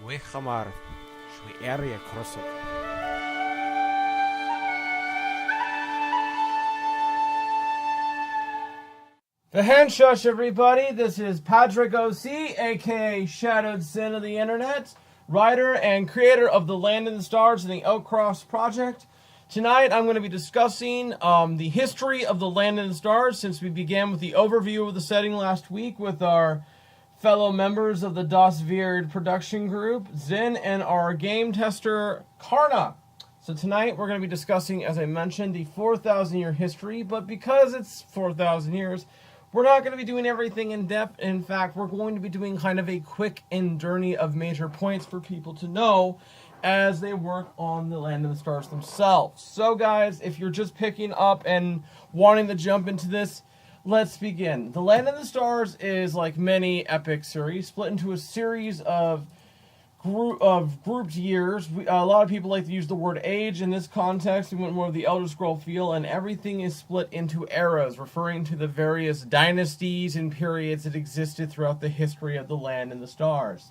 وخمار شوي area crossroads. The hand shush, everybody. This is Patrick OC, aka Shadowed Sin of the Internet, writer and creator of The Land and the Stars and the Outcross Project. Tonight, I'm going to be discussing the history of The Land and the Stars, since we began with the overview of the setting last week with our fellow members of the Das Weird production group, Zin, and our game tester, Karna. So tonight, we're going to be discussing, as I mentioned, the 4,000-year history, but because it's 4,000 years, we're not going to be doing everything in depth. In fact, we're going to be doing kind of a quick and dirty of major points for people to know as they work on the Land of the Stars themselves. So guys, if you're just picking up and wanting to jump into this, let's begin. The Land of the Stars is, like many epic series, split into a series of grouped years. A lot of people like to use the word age. In this context, we went more of the Elder Scroll feel, and everything is split into eras, referring to the various dynasties and periods that existed throughout the history of the Land and the Stars.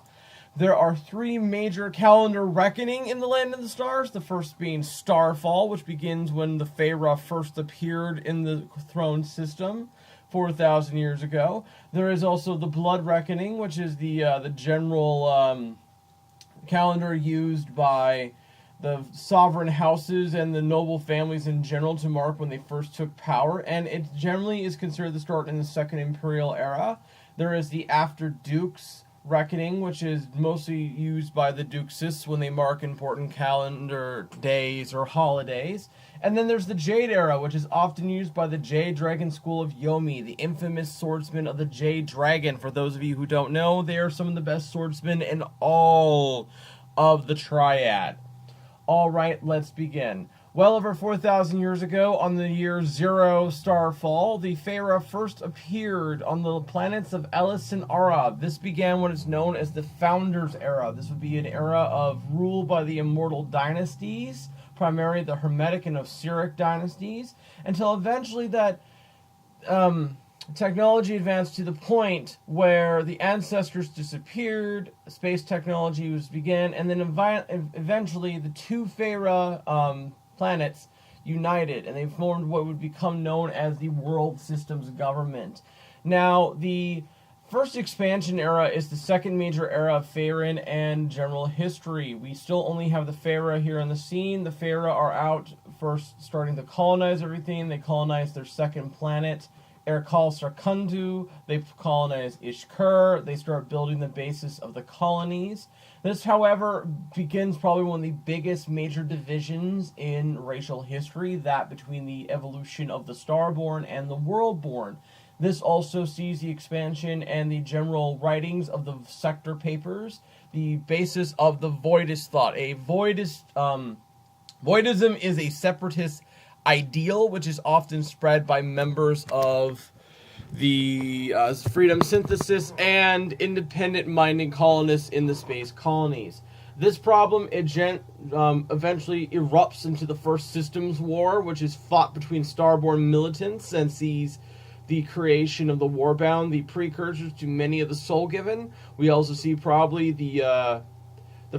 There are three major calendar reckoning in the Land of the Stars, the first being Starfall, which begins when the Feyre first appeared in the throne system 4,000 years ago. There is also the Blood Reckoning, which is the general calendar used by the sovereign houses and the noble families in general to mark when they first took power, and it generally is considered the start in the Second Imperial Era. There is the After Dukes Reckoning, which is mostly used by the Dukeses when they mark important calendar days or holidays. And then there's the Jade Era, which is often used by the Jade Dragon School of Yomi, the infamous swordsmen of the Jade Dragon. For those of you who don't know, they are some of the best swordsmen in all of the Triad. Alright, let's begin. Well over 4,000 years ago, on the year 0 Starfall, the Feyre first appeared on the planets of Elis and Arab. This began what is known as the Founders Era. This would be an era of rule by the Immortal Dynasties, primarily the Hermetic and Osiric dynasties, until eventually that technology advanced to the point where the ancestors disappeared, space technology was began, and then eventually the two Feyre planets united, and they formed what would become known as the World Systems Government. Now, the first expansion era is the second major era of Faerun and general history. We still only have the Feyre here on the scene. The Feyre are out first starting to colonize everything. They colonize their second planet, Erkal Sarkundu. They colonize Ishkur. They start building the basis of the colonies. This, however, begins probably one of the biggest major divisions in racial history, that between the evolution of the Starborn and the Worldborn. This also sees the expansion and the general writings of the sector papers, the basis of the Voidist thought. Voidism is a separatist ideal, which is often spread by members of the Freedom Synthesis and independent-minded colonists in the space colonies. This problem eventually erupts into the First Systems War, which is fought between Starborn militants and sees the creation of the Warbound, the precursors to many of the Soul Given. We also see probably the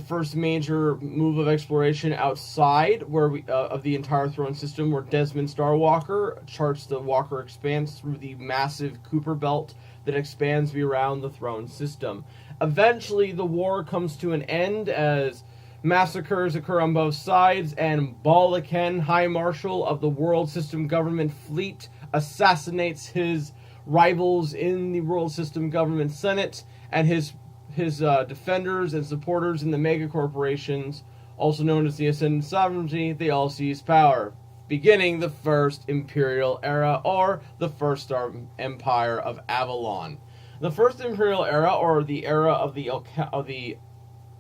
first major move of exploration outside of the entire throne system, where Desmond Starwalker charts the Walker Expanse through the massive Cooper Belt that expands around the throne system. Eventually, the war comes to an end as massacres occur on both sides, and Balaken, High Marshal of the World System Government Fleet, assassinates his rivals in the World System Government Senate, and his defenders and supporters in the mega corporations, also known as the Ascendant Sovereignty, they all seize power, beginning the First Imperial Era, or the First Star Empire of Avalon. The First Imperial Era, or the era of the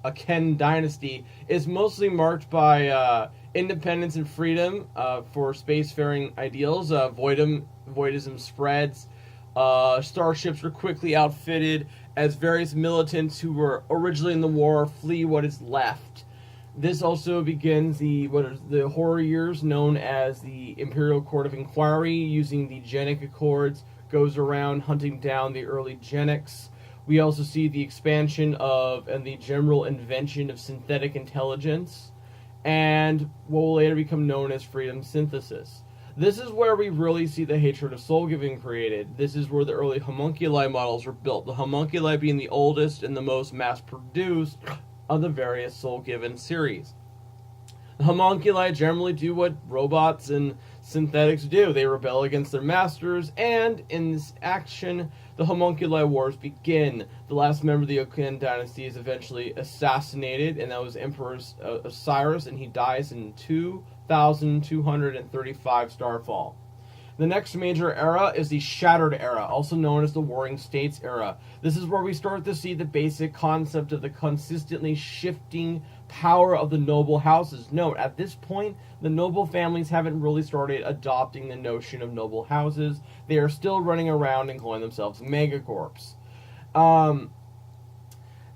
Aken Dynasty, is mostly marked by independence and freedom for spacefaring ideals. Voidism spreads. Starships were quickly outfitted as various militants who were originally in the war flee what is left. This also begins the horror years known as the Imperial Court of Inquiry, using the Genic Accords, goes around hunting down the early Genics, We also see the expansion of and the general invention of synthetic intelligence, and what will later become known as freedom synthesis. This is where we really see the hatred of soul giving created. This is where the early homunculi models were built, the homunculi being the oldest and the most mass-produced of the various soul given series. The homunculi generally do what robots and synthetics do. They rebel against their masters, and in this action, the homunculi wars begin. The last member of the Okan dynasty is eventually assassinated, and that was Emperor Osiris, and he dies in 2235 Starfall. The next major era is the Shattered Era, also known as the Warring States Era. This is where we start to see the basic concept of the consistently shifting power of the noble houses. Note, at this point, the noble families haven't really started adopting the notion of noble houses. They are still running around and calling themselves megacorps.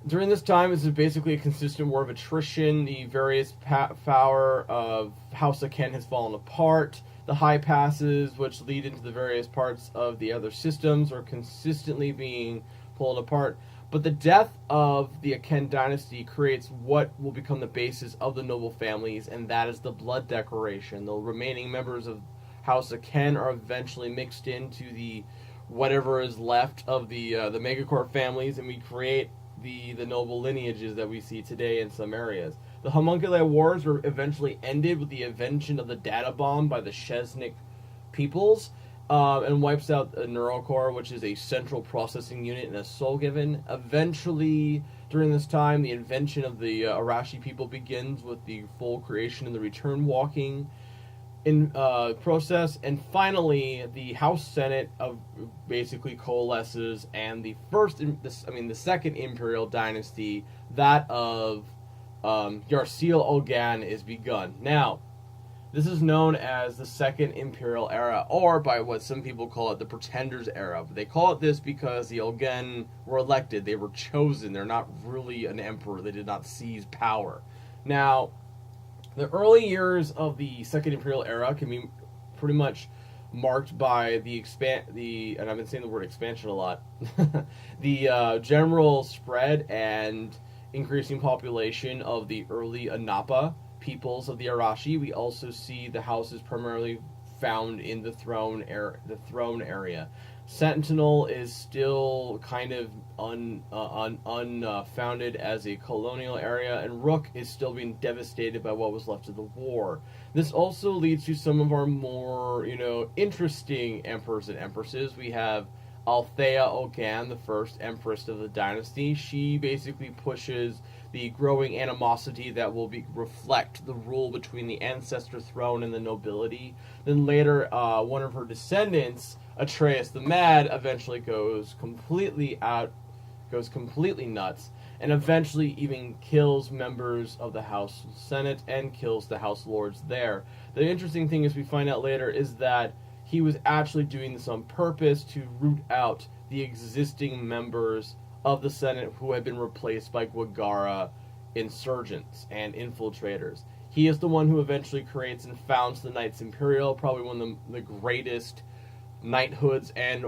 During this time, this is basically a consistent war of attrition. The various power of House Aken has fallen apart. The high passes, which lead into the various parts of the other systems, are consistently being pulled apart. But the death of the Aken dynasty creates what will become the basis of the noble families, and that is the Blood Declaration. The remaining members of House Aken are eventually mixed into the whatever is left of the megacorp families, and we create the noble lineages that we see today in some areas. The homunculi wars were eventually ended with the invention of the data bomb by the Shesnik peoples, and wipes out the neural core, which is a central processing unit in a soul given. Eventually, during this time, the invention of the Arashi people begins with the full creation and the return walking in process, and finally the House Senate basically coalesces, and the second imperial dynasty, that of Yarsil Olgan, is begun. Now, this is known as the Second Imperial Era, or by what some people call it, the Pretenders Era. But they call it this because the Olgan were elected, they were chosen, they're not really an emperor, they did not seize power. Now, the early years of the Second Imperial Era can be pretty much marked by and I've been saying the word expansion a lot, the general spread and increasing population of the early Anapa peoples of the Arashi. We also see the houses primarily found in the throne area. Sentinel is still kind of unfounded as a colonial area, and Rook is still being devastated by what was left of the war. This also leads to some of our more, interesting emperors and empresses. We have Althea Ogan, the first empress of the dynasty. She basically pushes the growing animosity that will reflect the rule between the ancestor throne and the nobility. Then later, one of her descendants, Atreus the Mad, eventually goes completely nuts, and eventually even kills members of the House Senate and kills the House Lords there. The interesting thing is we find out later is that he was actually doing this on purpose to root out the existing members of the Senate who had been replaced by Gwagara insurgents and infiltrators. He is the one who eventually creates and founds the Knights Imperial, probably one of the greatest knighthoods and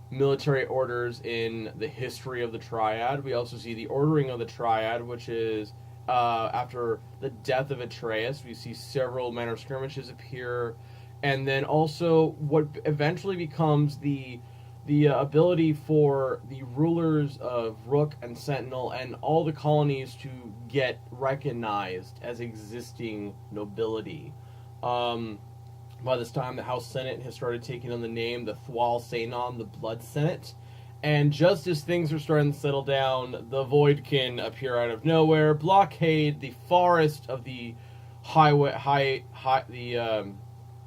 military orders in the history of the Triad. We also see the ordering of the Triad, which is after the death of Atreus. We see several minor skirmishes appear, and then also what eventually becomes the ability for the rulers of Rook and Sentinel and all the colonies to get recognized as existing nobility. By this time, the House Senate has started taking on the name the Thwal Seinon, the Blood Senate. And just as things are starting to settle down, the Voidkin appear out of nowhere, blockade the forest of the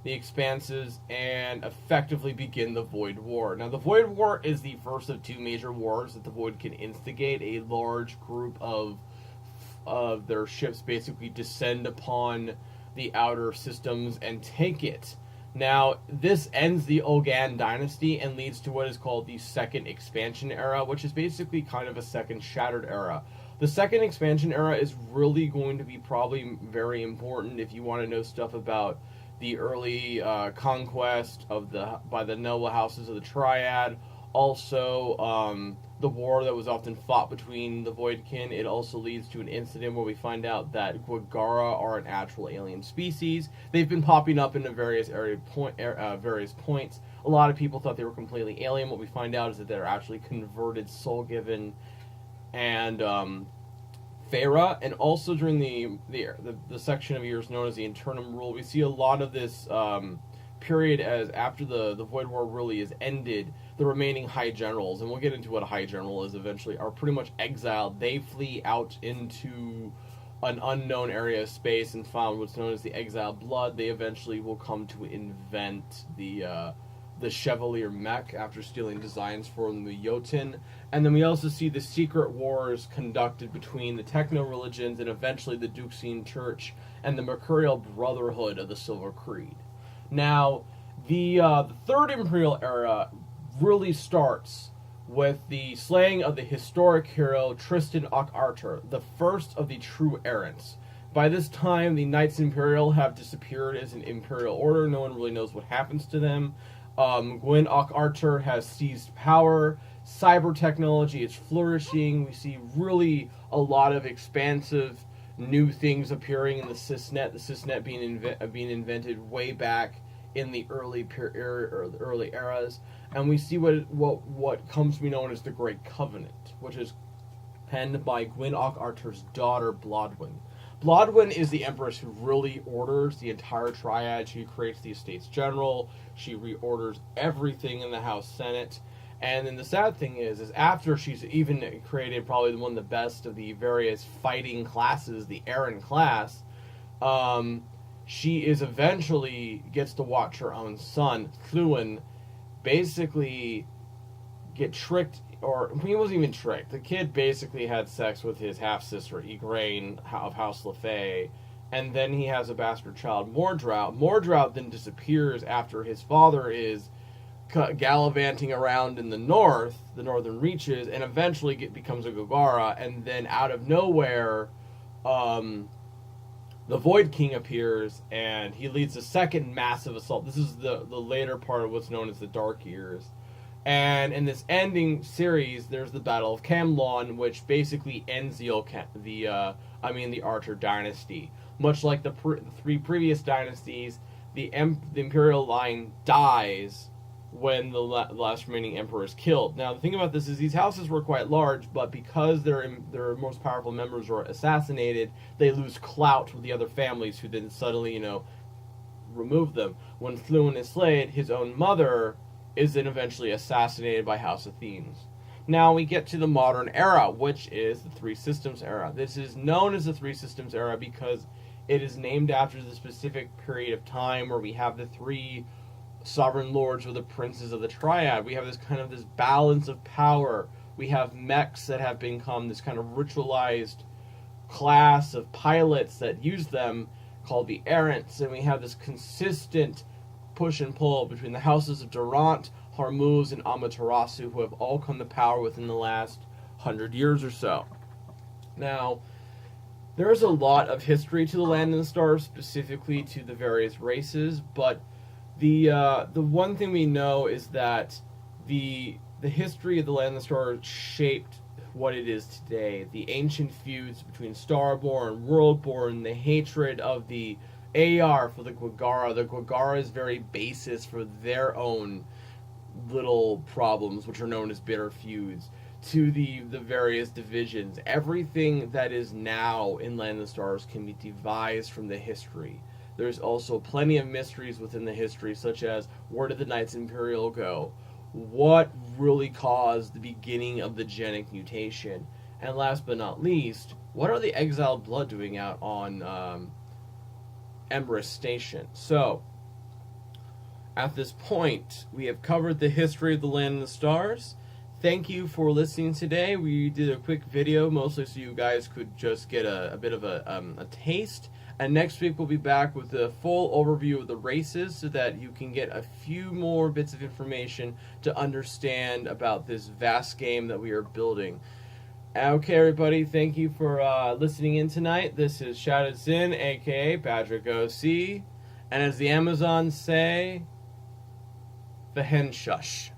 the expanses, and effectively begin the Void War. Now, the Void War is the first of two major wars that the Void can instigate. A large group of their ships basically descend upon the outer systems and take it. Now, this ends the Olgan dynasty and leads to what is called the Second Expansion Era, which is basically kind of a second Shattered Era. The Second Expansion Era is really going to be probably very important if you want to know stuff about the early conquest by the noble houses of the Triad. Also, the war that was often fought between the Voidkin. It also leads to an incident where we find out that Gwagara are an actual alien species. They've been popping up in various various points. A lot of people thought they were completely alien. What we find out is that they're actually converted Soul-Given and Feyre. And also during the section of years known as the Internum Rule, we see a lot of this period as after the Void War really is ended. The remaining High Generals, and we'll get into what a High General is eventually, are pretty much exiled. They flee out into an unknown area of space and found what's known as the Exiled Blood. They eventually will come to invent the Chevalier Mech after stealing designs from the Jotun. And then we also see the secret wars conducted between the techno-religions and eventually the Duxian Church and the Mercurial Brotherhood of the Silver Creed. Now, the Third Imperial Era really starts with the slaying of the historic hero Tristan Archer, the first of the true errants. By this time, the Knights Imperial have disappeared as an Imperial Order. No one really knows what happens to them. Gwyn Archer has seized power. Cyber technology is flourishing. We see really a lot of expansive new things appearing in the Sysnet. The Sysnet being invented way back in the early eras, and we see what comes to be known as the Great Covenant, which is penned by Gwyn Archer's daughter Blodwyn. Blodwyn is the Empress who really orders the entire Triad. She creates the Estates General. She reorders everything in the House Senate. And then the sad thing is after she's even created probably one of the best of the various fighting classes, the Errant class, she is eventually gets to watch her own son, Thluin, basically get tricked, or he wasn't even tricked. The kid basically had sex with his half-sister, Igraine of House Lefay, and then he has a bastard child, Mordrout. Mordrout then disappears after his father is gallivanting around in the north, the northern reaches, and eventually becomes a Gogara, and then out of nowhere, the Void King appears, and he leads a second massive assault. This is the later part of what's known as the Dark Years. And in this ending series, there's the Battle of Camlon, which basically ends the Archer dynasty. Much like the three previous dynasties, the Imperial line dies when the last remaining emperor is killed. Now, the thing about this is these houses were quite large, but because their most powerful members were assassinated, they lose clout with the other families who then suddenly, remove them. When Thluin is slain, his own mother is then eventually assassinated by House Athenes. Now we get to the modern era, which is the Three Systems era. This is known as the Three Systems era because it is named after the specific period of time where we have the three sovereign lords or the princes of the Triad. We have this balance of power. We have mechs that have become this kind of ritualized class of pilots that use them called the Errants, and we have this consistent push and pull between the houses of Durant, Hormuz, and Amaterasu, who have all come to power within the last 100 years or so. Now, there's a lot of history to the Land and the Stars, specifically to the various races, but the one thing we know is that the history of the Land and the Stars shaped what it is today. The ancient feuds between Starborn, Worldborn, the hatred of the AR for the Gwagara's very basis for their own little problems, which are known as bitter feuds, to the various divisions. Everything that is now in Land of the Stars can be devised from the history. There's also plenty of mysteries within the history, such as where did the Knights Imperial go? What really caused the beginning of the genic mutation? And last but not least, what are the Exiled Blood doing out on Embers Station? So, at this point, we have covered the history of the Land and the Stars. Thank you for listening today. We did a quick video, mostly so you guys could just get a bit of a taste. And next week we'll be back with a full overview of the races so that you can get a few more bits of information to understand about this vast game that we are building. Okay, everybody, thank you for listening in tonight. This is Shouted Sin, aka Patrick OC. And as the Amazons say, the hen shush.